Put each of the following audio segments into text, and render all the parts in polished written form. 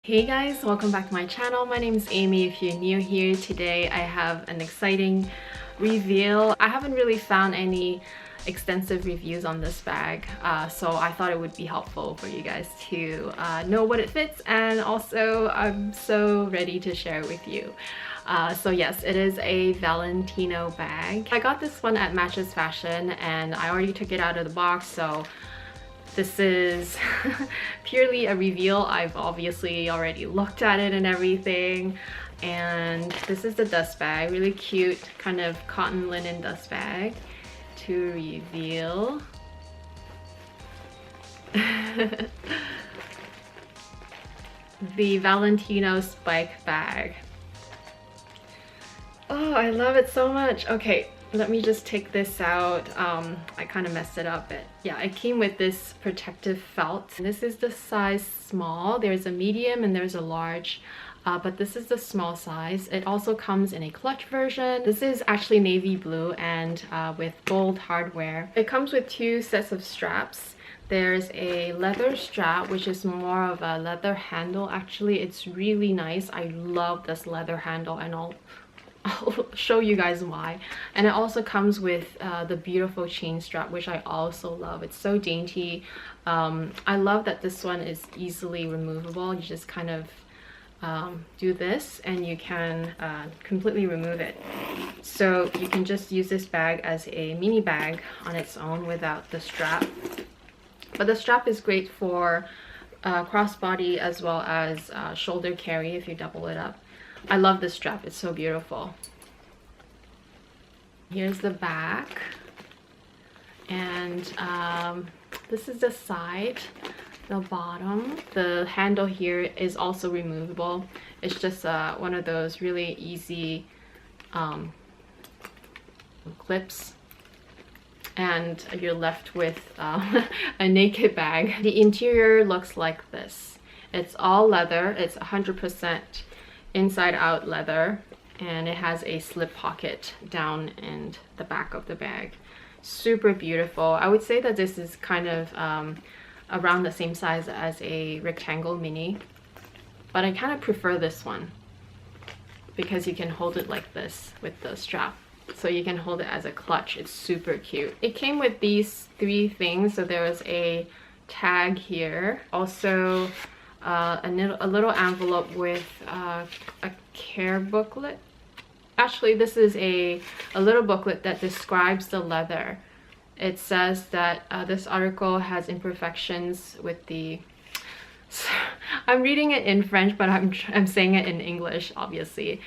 Hey guys, welcome back to my channel. My name is Amy. If you're new here, today I have an exciting reveal. I haven't really found any extensive reviews on this bag, so I thought it would be helpful for you guys to know what it fits, and also I'm so ready to share it with you. So yes, it is a Valentino bag. I got this one at Matches Fashion and I already took it out of the box, so this is purely a reveal. I've obviously already looked at it and everything. And this is the dust bag, really cute kind of cotton linen dust bag to reveal. The Valentino Spike bag. Oh, I love it so much. Okay, let me just take this out. I kind of messed it up, but yeah, it came with this protective felt. This is the size small. There's a medium and there's a large, but this is the small size. It also comes in a clutch version. This is actually navy blue and with gold hardware. It comes with two sets of straps. There's a leather strap, which is more of a leather handle. Actually, it's really nice. I love this leather handle, and I'll show you guys why. And it also comes with the beautiful chain strap, which I also love. It's so dainty. I love that this one is easily removable. You just kind of do this and you can completely remove it. So you can just use this bag as a mini bag on its own without the strap. But the strap is great for crossbody as well as shoulder carry if you double it up. I love this strap, it's so beautiful. Here's the back, and this is the side, the bottom. The handle here is also removable. It's just one of those really easy clips, and you're left with a naked bag. The interior looks like this. It's all leather. It's 100% inside out leather, and it has a slip pocket down in the back of the bag. Super beautiful. I would say that this is kind of around the same size as a rectangle mini, but I kind of prefer this one because you can hold it like this with the strap, so you can hold it as a clutch. It's super cute. It came with these three things. So there was a tag here, also a little envelope with a care booklet. Actually, this is a little booklet that describes the leather. It says that this article has imperfections with the... I'm reading it in French, but I'm saying it in English, obviously,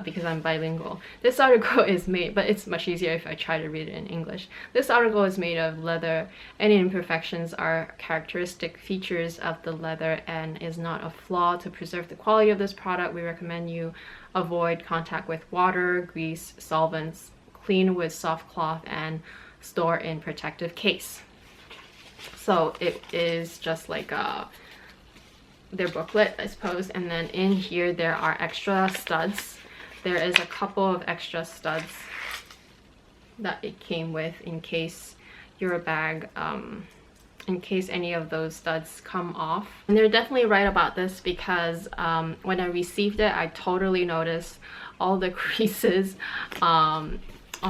because I'm bilingual. This article is made, but it's much easier if I try to read it in English. This article is made of leather. Any imperfections are characteristic features of the leather and is not a flaw. To preserve the quality of this product, we recommend you avoid contact with water, grease, solvents, clean with soft cloth, and store in protective case. So it is just like their booklet, I suppose. And then in here there are extra studs. There is a couple of extra studs that it came with in case your bag, in case any of those studs come off. And they're definitely right about this, because when I received it, I totally noticed all the creases on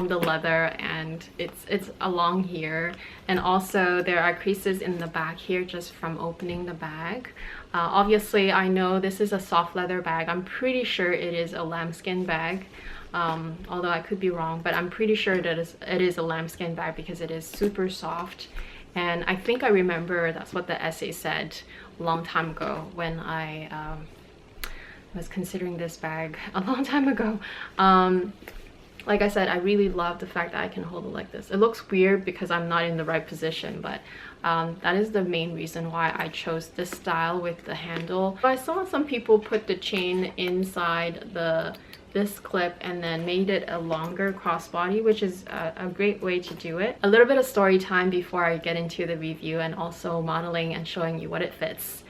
the leather, and it's along here, and also there are creases in the back here just from opening the bag. Obviously, I know this is a soft leather bag. I'm pretty sure it is a lambskin bag, although I could be wrong, but I'm pretty sure that it is a lambskin bag because it is super soft. And I think I remember that's what the essay said a long time ago when I was considering this bag a long time ago. Like I said, I really love the fact that I can hold it like this. It looks weird because I'm not in the right position, but that is the main reason why I chose this style with the handle. I saw some people put the chain inside this clip and then made it a longer crossbody, which is a great way to do it. A little bit of story time before I get into the review, and also modeling and showing you what it fits.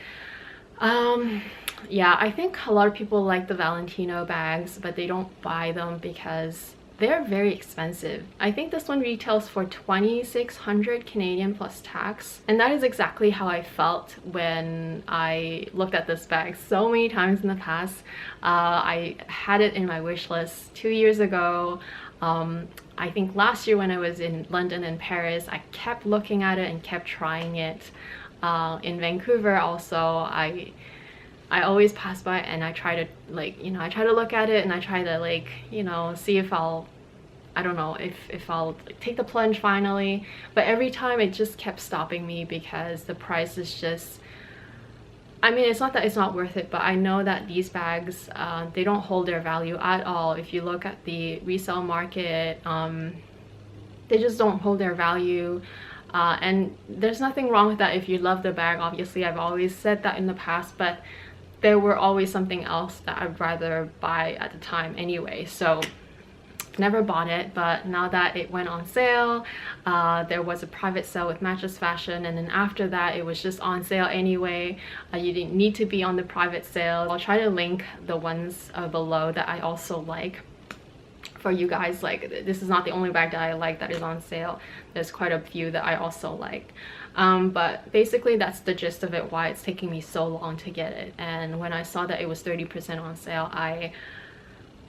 Yeah, I think a lot of people like the Valentino bags, but they don't buy them because they're very expensive. I think this one retails for 2,600 Canadian plus tax. And that is exactly how I felt when I looked at this bag so many times in the past. I had it in my wish list 2 years ago. I think last year when I was in London and Paris, I kept looking at it and kept trying it. In Vancouver also, I always pass by and I try to, like, you know, I try to look at it and I try to, like, you know, see if I don't know, if I'll like, take the plunge finally. But every time it just kept stopping me because the price is just, I mean, it's not that it's not worth it, but I know that these bags, they don't hold their value at all. If you look at the resale market, they just don't hold their value. And there's nothing wrong with that if you love the bag. Obviously, I've always said that in the past, but there were always something else that I'd rather buy at the time anyway. So never bought it, but now that it went on sale, there was a private sale with Matches Fashion, and then after that it was just on sale anyway. You didn't need to be on the private sale. I'll try to link the ones below that I also like for you guys. Like, this is not the only bag that I like that is on sale. There's quite a few that I also like. But basically that's the gist of it, why it's taking me so long to get it. And when I saw that it was 30% on sale, I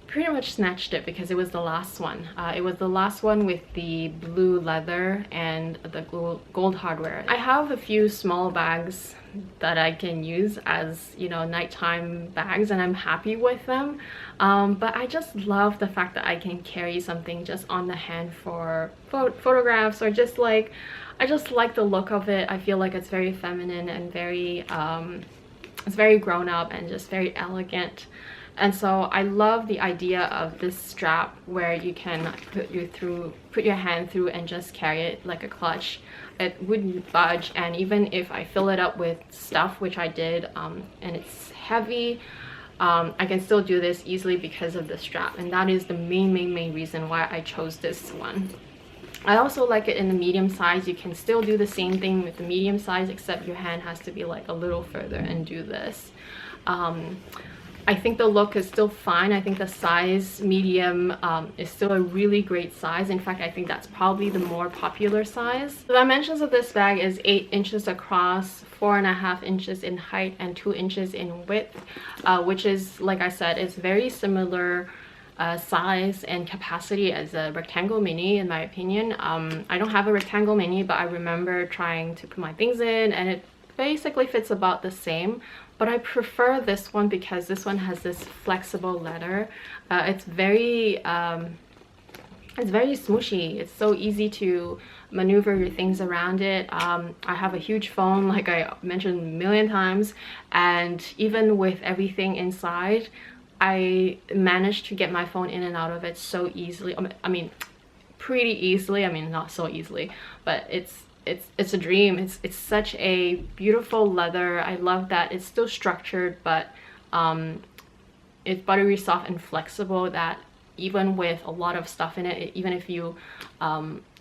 pretty much snatched it because it was the last one. It was the last one with the blue leather and the gold hardware. I have a few small bags that I can use as, you know, nighttime bags, and I'm happy with them. But I just love the fact that I can carry something just on the hand for photographs, or just like, I just like the look of it. I feel like it's very feminine and very, it's very grown up and just very elegant. And so I love the idea of this strap where you can put your hand through and just carry it like a clutch. It wouldn't budge, and even if I fill it up with stuff, which I did, and it's heavy, I can still do this easily because of the strap. And that is the main reason why I chose this one. I also like it in the medium size. You can still do the same thing with the medium size, except your hand has to be like a little further and do this. I think the look is still fine. I think the size medium is still a really great size. In fact, I think that's probably the more popular size. The dimensions of this bag is 8 inches across, 4.5 inches in height, and 2 inches in width, which is, like I said, is very similar size and capacity as a rectangle mini, in my opinion. I don't have a rectangle mini, but I remember trying to put my things in and it basically fits about the same. But I prefer this one because this one has this flexible leather. It's very smooshy. It's so easy to maneuver your things around it. I have a huge phone, like I mentioned a million times, and even with everything inside, I managed to get my phone in and out of it so easily. I mean, pretty easily. I mean, not so easily, but it's a dream. It's such a beautiful leather. I love that it's still structured, but it's buttery soft and flexible, that even with a lot of stuff in it, even if you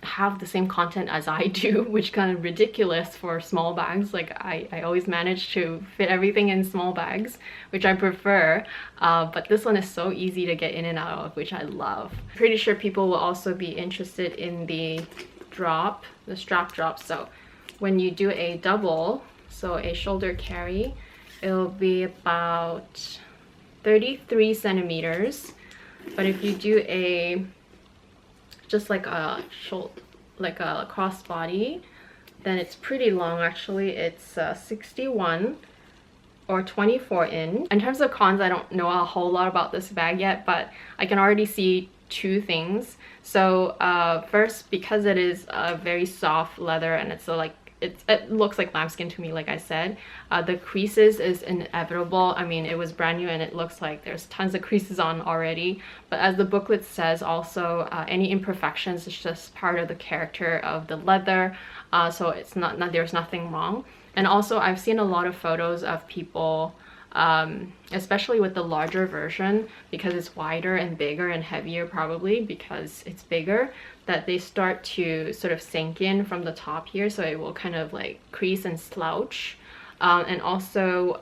have the same content as I do, which kind of ridiculous for small bags, like I always manage to fit everything in small bags, which I prefer, but this one is so easy to get in and out of, which I love. Pretty sure people will also be interested in the strap drop. So when you do a double, so a shoulder carry, it'll be about 33 centimeters. But if you do a just like a crossbody, then it's pretty long. Actually, it's 61 or 24 in. In terms of cons, I don't know a whole lot about this bag yet, but I can already see two things. So first, because it is a very soft leather and it's like it looks like lambskin to me, like I said, the creases is inevitable. I mean, it was brand new and it looks like there's tons of creases on already, but as the booklet says also, any imperfections is just part of the character of the leather, so it's not there's nothing wrong. And also I've seen a lot of photos of people, especially with the larger version, because it's wider and bigger and heavier, probably because it's bigger, that they start to sort of sink in from the top here, so it will kind of like crease and slouch, and also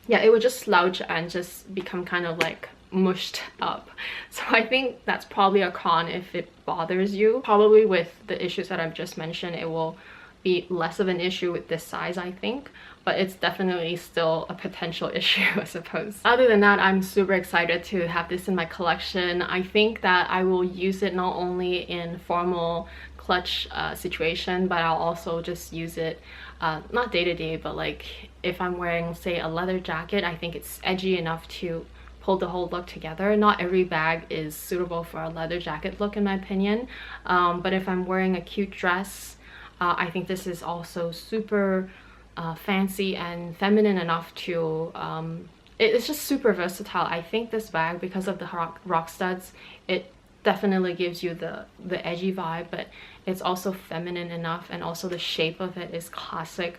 yeah, it will just slouch and just become kind of like mushed up. So I think that's probably a con if it bothers you. Probably with the issues that I've just mentioned, it will be less of an issue with this size, I think, but it's definitely still a potential issue, I suppose. Other than that, I'm super excited to have this in my collection. I think that I will use it not only in formal clutch situation, but I'll also just use it not day to day, but like if I'm wearing, say, a leather jacket, I think it's edgy enough to pull the whole look together. Not every bag is suitable for a leather jacket look, in my opinion, but if I'm wearing a cute dress, I think this is also super fancy and feminine enough to it's just super versatile. I think this bag, because of the rock studs, it definitely gives you the edgy vibe, but it's also feminine enough, and also the shape of it is classic,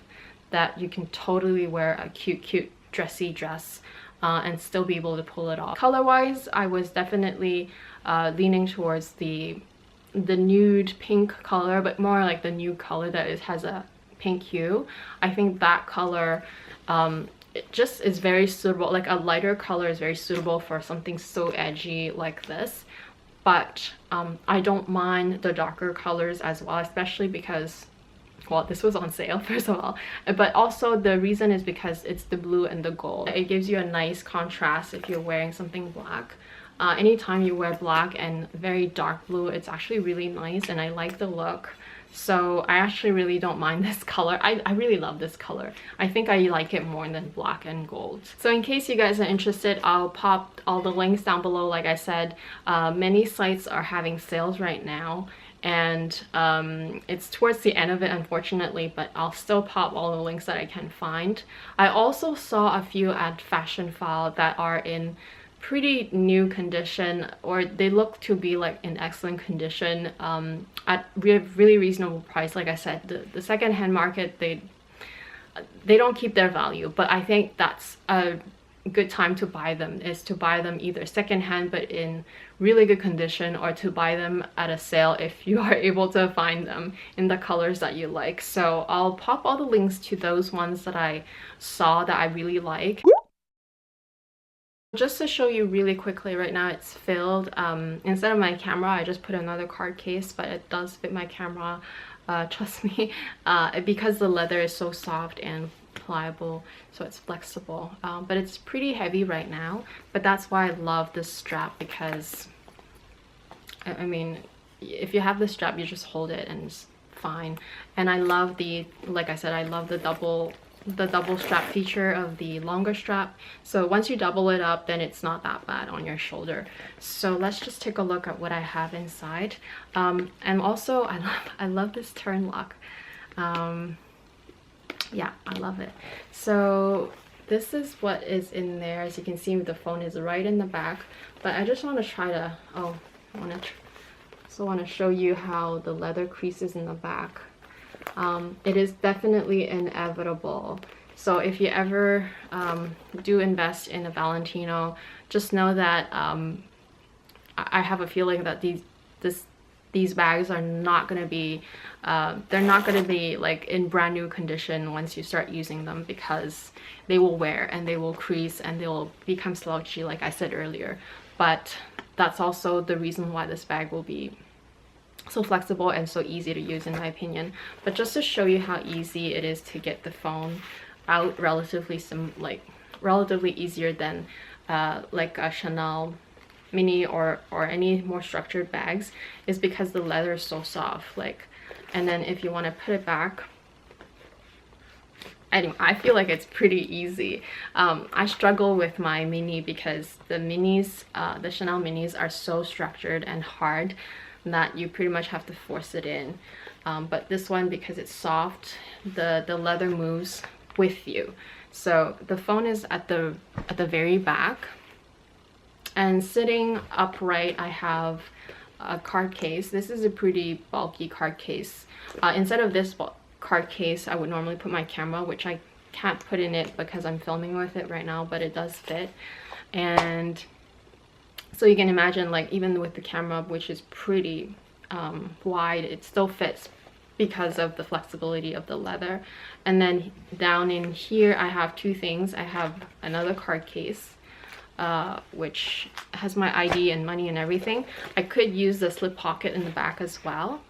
that you can totally wear a cute dressy dress and still be able to pull it off. Color wise, I was definitely leaning towards the nude pink color, but more like the nude color that it has a pink hue. I think that color it just is very suitable. Like a lighter color is very suitable for something so edgy like this, but I don't mind the darker colors as well, especially because, well, this was on sale first of all, but also the reason is because it's the blue and the gold. It gives you a nice contrast if you're wearing something black. Anytime you wear black and very dark blue, it's actually really nice, and I like the look. So I actually really don't mind this color. I really love this color. I think I like it more than black and gold. So in case you guys are interested, I'll pop all the links down below. Like I said, many sites are having sales right now, and it's towards the end of it, unfortunately, but I'll still pop all the links that I can find. I also saw a few at Fashionphile that are in pretty new condition, or they look to be like in excellent condition at really reasonable price. Like I said, the second-hand market, they don't keep their value, but I think that's a good time to buy them, is to buy them either second-hand but in really good condition, or to buy them at a sale if you are able to find them in the colors that you like. So I'll pop all the links to those ones that I saw that I really like. Just to show you really quickly, right now it's filled. Instead of my camera, I just put another card case, but it does fit my camera, trust me, because the leather is so soft and pliable, so it's flexible, but it's pretty heavy right now. But that's why I love this strap, because I mean, if you have the strap, you just hold it and it's fine. And I love the, like I said, I love the double strap feature of the longer strap. So once you double it up, then it's not that bad on your shoulder. So let's just take a look at what I have inside. And also I love this turn lock. Yeah, I love it. So this is what is in there. As you can see, the phone is right in the back, but I just want to try to also want to show you how the leather creases in the back. It is definitely inevitable. So if you ever do invest in a Valentino, just know that I have a feeling that these bags are not going to be they're not going to be like in brand new condition once you start using them, because they will wear and they will crease and they will become slouchy, like I said earlier. But that's also the reason why this bag will be so flexible and so easy to use, in my opinion. But just to show you how easy it is to get the phone out, relatively easier than like a Chanel mini or any more structured bags, is because the leather is so soft. Like, and then if you want to put it back, anyway, I feel like it's pretty easy. I struggle with my mini because the minis, the Chanel minis, are so structured and hard that you pretty much have to force it in. But this one, because it's soft, the leather moves with you. So the phone is at the very back, and sitting upright I have a card case. This is a pretty bulky card case. Instead of this card case, I would normally put my camera, which I can't put in it because I'm filming with it right now, but it does fit. And so you can imagine, like, even with the camera, which is pretty wide, it still fits because of the flexibility of the leather. And then down in here I have two things. I have another card case, which has my ID and money and everything. I could use the slip pocket in the back as well.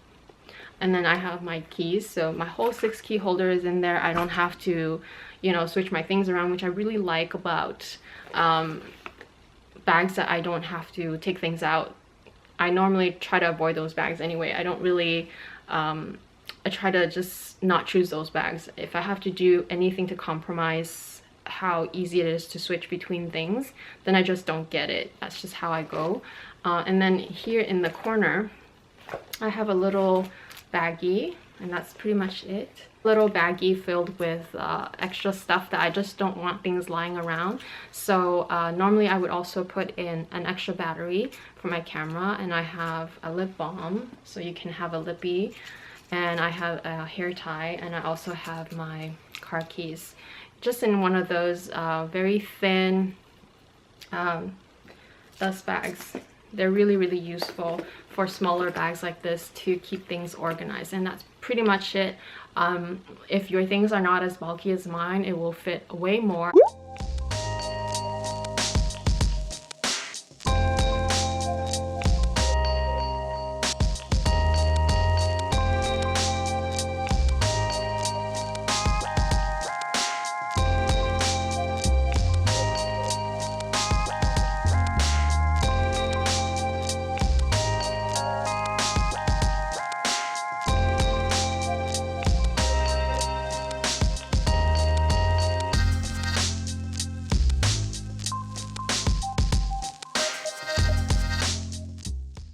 And then I have my keys, so my whole 6 key holder is in there. I don't have to, you know, switch my things around, which I really like about bags that I don't have to take things out. I normally try to avoid those bags anyway. I don't really I try to just not choose those bags. If I have to do anything to compromise how easy it is to switch between things, then I just don't get it. That's just how I go. And then here in the corner, I have a little baggie, and that's pretty much it. Little baggie filled with extra stuff that I just don't want things lying around. So normally I would also put in an extra battery for my camera, and I have a lip balm so you can have a lippy, and I have a hair tie, and I also have my car keys just in one of those very thin dust bags. They're really useful for smaller bags like this to keep things organized, and that's pretty much it. If your things are not as bulky as mine, it will fit way more.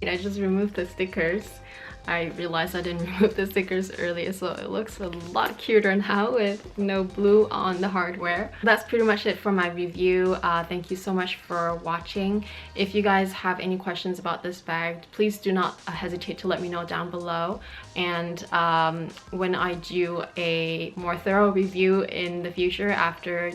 I just removed the stickers. I realized I didn't remove the stickers earlier, so it looks a lot cuter now with no blue on the hardware. That's pretty much it for my review. Thank you so much for watching. If you guys have any questions about this bag, please do not hesitate to let me know down below. And when I do a more thorough review in the future after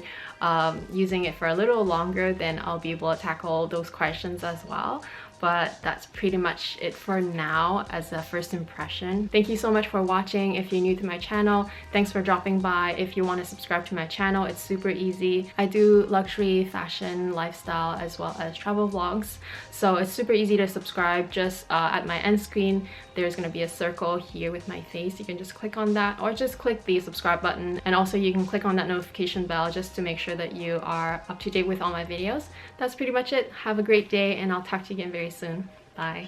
using it for a little longer, then I'll be able to tackle those questions as well. But that's pretty much it for now as a first impression. Thank you so much for watching. If you're new to my channel, thanks for dropping by. If you want to subscribe to my channel, it's super easy. I do luxury, fashion, lifestyle, as well as travel vlogs. So it's super easy to subscribe. Just at my end screen, there's going to be a circle here with my face. You can just click on that, or just click the subscribe button. And also you can click on that notification bell just to make sure that you are up to date with all my videos. That's pretty much it. Have a great day, and I'll talk to you again very soon. Bye.